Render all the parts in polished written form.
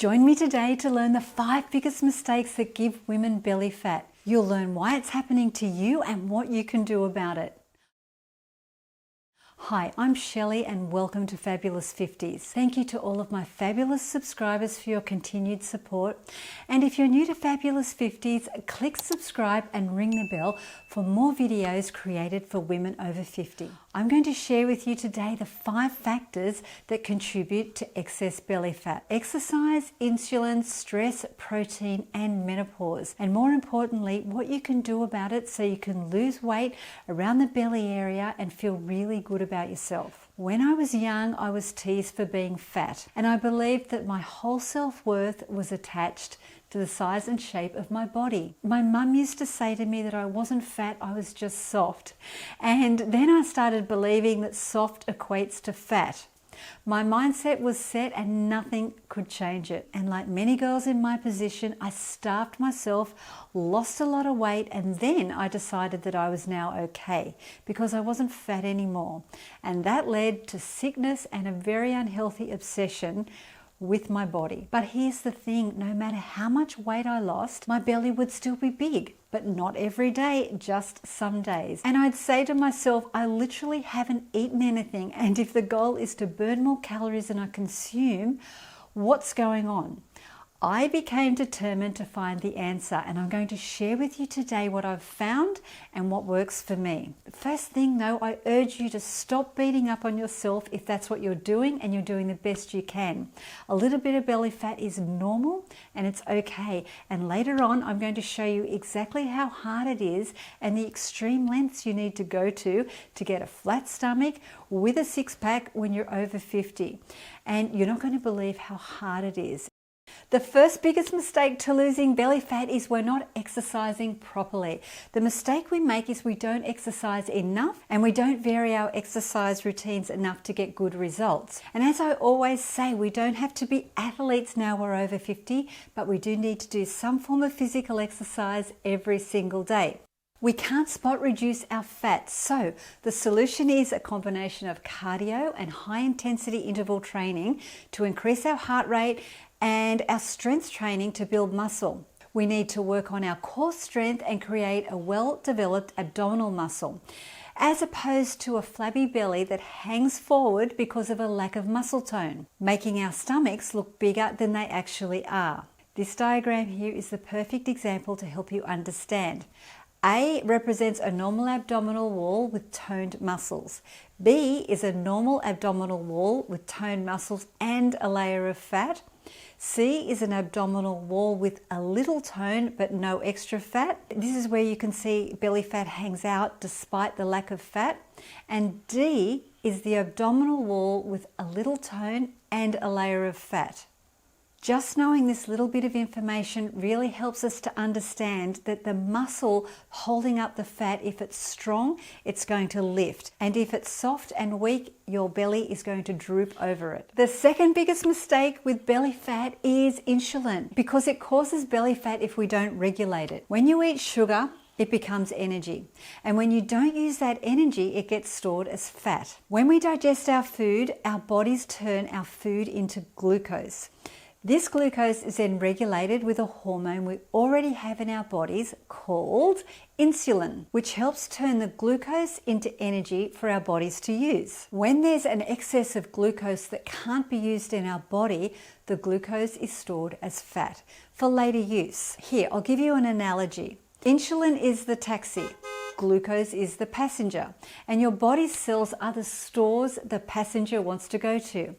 Join me today to learn the 5 biggest mistakes that give women belly fat. You'll learn why it's happening to you and what you can do about it. Hi, I'm Shelley and welcome to Fabulous 50s. Thank you to all of my fabulous subscribers for your continued support. And if you're new to Fabulous 50s, click subscribe and ring the bell for more videos created for women over 50. I'm going to share with you today the 5 factors that contribute to excess belly fat: exercise, insulin, stress, protein, and menopause. And more importantly, what you can do about it so you can lose weight around the belly area and feel really good about yourself. When I was young, I was teased for being fat, and I believed that my whole self-worth was attached to the size and shape of my body. My mum used to say to me that I wasn't fat, I was just soft. And then I started believing that soft equates to fat. My mindset was set and nothing could change it. And like many girls in my position, I starved myself, lost a lot of weight, and then I decided that I was now okay because I wasn't fat anymore. And that led to sickness and a very unhealthy obsession with my body. But here's the thing, no matter how much weight I lost, my belly would still be big, but not every day, just some days. And I'd say to myself, I literally haven't eaten anything, and if the goal is to burn more calories than I consume, what's going on? I became determined to find the answer, and I'm going to share with you today what I've found and what works for me. First thing though, I urge you to stop beating up on yourself if that's what you're doing and you're doing the best you can. A little bit of belly fat is normal and it's okay. And later on, I'm going to show you exactly how hard it is and the extreme lengths you need to go to get a flat stomach with a six-pack when you're over 50. And you're not going to believe how hard it is. The first biggest mistake to losing belly fat is we're not exercising properly. The mistake we make is we don't exercise enough and we don't vary our exercise routines enough to get good results. And as I always say, we don't have to be athletes now we're over 50, but we do need to do some form of physical exercise every single day. We can't spot reduce our fat, so the solution is a combination of cardio and high intensity interval training to increase our heart rate and our strength training to build muscle. We need to work on our core strength and create a well-developed abdominal muscle, as opposed to a flabby belly that hangs forward because of a lack of muscle tone, making our stomachs look bigger than they actually are. This diagram here is the perfect example to help you understand. A represents a normal abdominal wall with toned muscles. B is a normal abdominal wall with toned muscles and a layer of fat. C is an abdominal wall with a little tone but no extra fat. This is where you can see belly fat hangs out despite the lack of fat. And D is the abdominal wall with a little tone and a layer of fat. Just knowing this little bit of information really helps us to understand that the muscle holding up the fat, if it's strong, it's going to lift. And if it's soft and weak, your belly is going to droop over it. The second biggest mistake with belly fat is insulin, because it causes belly fat if we don't regulate it. When you eat sugar, it becomes energy. And when you don't use that energy, it gets stored as fat. When we digest our food, our bodies turn our food into glucose. This glucose is then regulated with a hormone we already have in our bodies called insulin, which helps turn the glucose into energy for our bodies to use. When there's an excess of glucose that can't be used in our body, the glucose is stored as fat for later use. Here, I'll give you an analogy. Insulin is the taxi. Glucose is the passenger, and your body's cells are the stores the passenger wants to go to.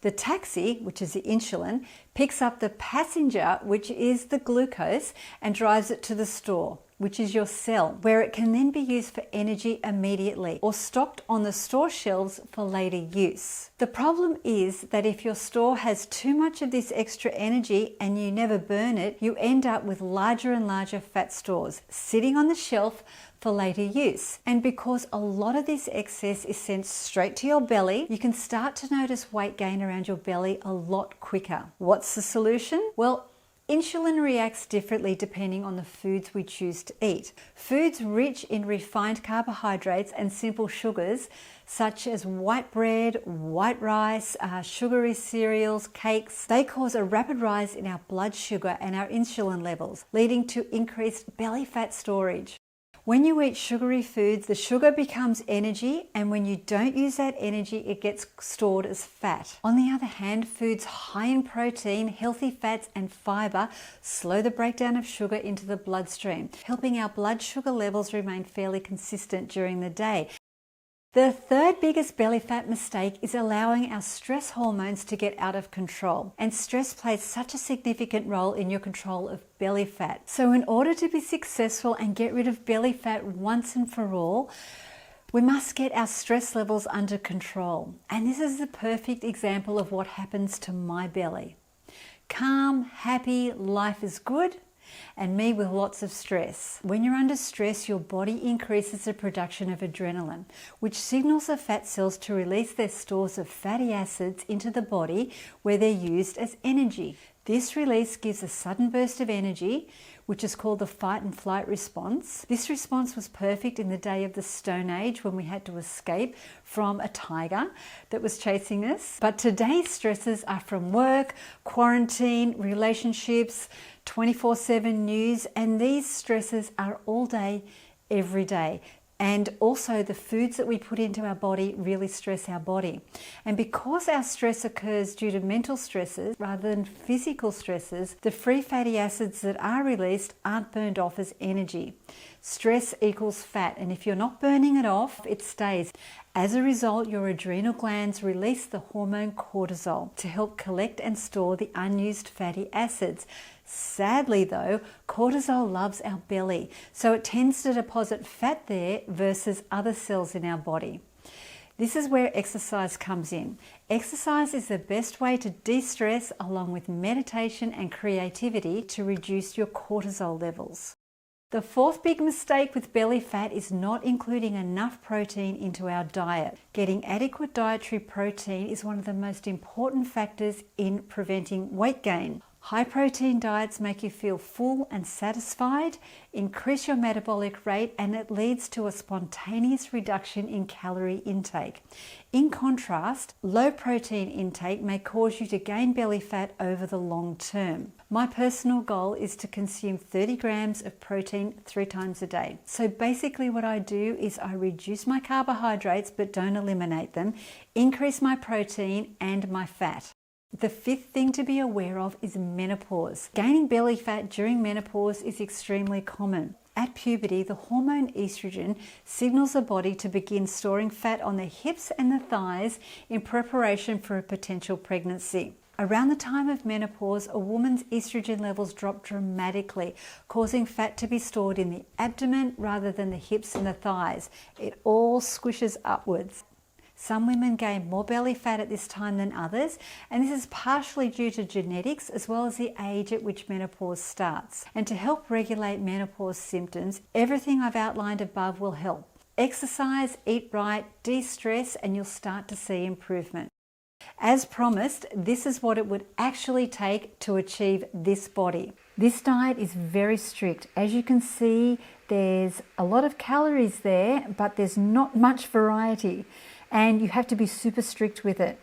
The taxi, which is the insulin, picks up the passenger, which is the glucose, and drives it to the store, which is your cell, where it can then be used for energy immediately or stocked on the store shelves for later use. The problem is that if your store has too much of this extra energy and you never burn it, you end up with larger and larger fat stores sitting on the shelf for later use. And because a lot of this excess is sent straight to your belly, you can start to notice weight gain around your belly a lot quicker. What's the solution? Well, Insulin reacts differently depending on the foods we choose to eat. Foods rich in refined carbohydrates and simple sugars, such as white bread, white rice, sugary cereals, cakes, they cause a rapid rise in our blood sugar and our insulin levels, leading to increased belly fat storage. When you eat sugary foods, the sugar becomes energy, and when you don't use that energy, it gets stored as fat. On the other hand, foods high in protein, healthy fats, and fiber slow the breakdown of sugar into the bloodstream, helping our blood sugar levels remain fairly consistent during the day. The third biggest belly fat mistake is allowing our stress hormones to get out of control. And stress plays such a significant role in your control of belly fat. So in order to be successful and get rid of belly fat once and for all, we must get our stress levels under control. And this is the perfect example of what happens to my belly. Calm, happy, life is good, and me with lots of stress. When you're under stress, your body increases the production of adrenaline, which signals the fat cells to release their stores of fatty acids into the body where they're used as energy. This release gives a sudden burst of energy, which is called the fight and flight response. This response was perfect in the day of the Stone Age when we had to escape from a tiger that was chasing us. But today's stresses are from work, quarantine, relationships, 24/7 news, and these stresses are all day, every day. And also the foods that we put into our body really stress our body. And because our stress occurs due to mental stresses rather than physical stresses, the free fatty acids that are released aren't burned off as energy. Stress equals fat, and if you're not burning it off, it stays. As a result, your adrenal glands release the hormone cortisol to help collect and store the unused fatty acids. Sadly though, cortisol loves our belly, so it tends to deposit fat there versus other cells in our body. This is where exercise comes in. Exercise is the best way to de-stress, along with meditation and creativity, to reduce your cortisol levels. The fourth big mistake with belly fat is not including enough protein into our diet. Getting adequate dietary protein is one of the most important factors in preventing weight gain. High protein diets make you feel full and satisfied, increase your metabolic rate, and it leads to a spontaneous reduction in calorie intake. In contrast, low protein intake may cause you to gain belly fat over the long term. My personal goal is to consume 30 grams of protein 3 times a day. So basically what I do is I reduce my carbohydrates but don't eliminate them, increase my protein and my fat. The fifth thing to be aware of is menopause. Gaining belly fat during menopause is extremely common. At puberty, the hormone estrogen signals the body to begin storing fat on the hips and the thighs in preparation for a potential pregnancy. Around the time of menopause, a woman's estrogen levels drop dramatically, causing fat to be stored in the abdomen rather than the hips and the thighs. It all squishes upwards. Some women gain more belly fat at this time than others, and this is partially due to genetics as well as the age at which menopause starts. And to help regulate menopause symptoms, everything I've outlined above will help. Exercise, eat right, de-stress, and you'll start to see improvement. As promised, this is what it would actually take to achieve this body. This diet is very strict. As you can see, there's a lot of calories there, but there's not much variety. And you have to be super strict with it.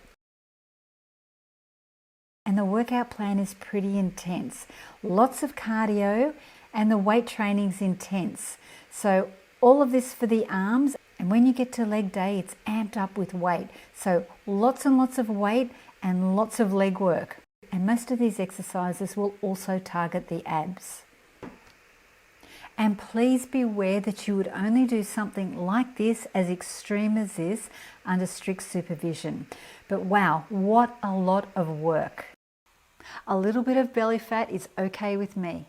And the workout plan is pretty intense. Lots of cardio, and the weight training's intense. So all of this for the arms, and when you get to leg day, it's amped up with weight. So lots and lots of weight and lots of leg work. And most of these exercises will also target the abs. And please beware that you would only do something like this, as extreme as this, under strict supervision. But wow, what a lot of work. A little bit of belly fat is okay with me.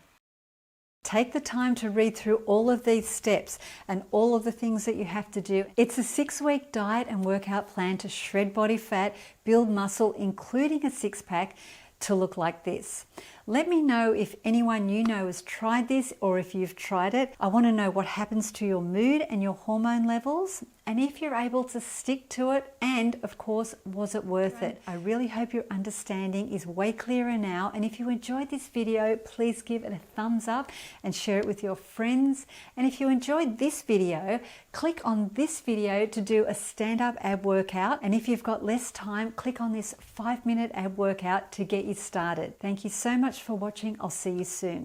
Take the time to read through all of these steps and all of the things that you have to do. It's a 6-week diet and workout plan to shred body fat, build muscle, including a 6-pack, to look like this. Let me know if anyone you know has tried this or if you've tried it. I want to know what happens to your mood and your hormone levels, and if you're able to stick to it, and of course, was it worth it? I really hope your understanding is way clearer now, and if you enjoyed this video, please give it a thumbs up and share it with your friends. And if you enjoyed this video, click on this video to do a stand-up ab workout, and if you've got less time, click on this 5-minute ab workout to get you started. Thank you so much for watching. I'll see you soon.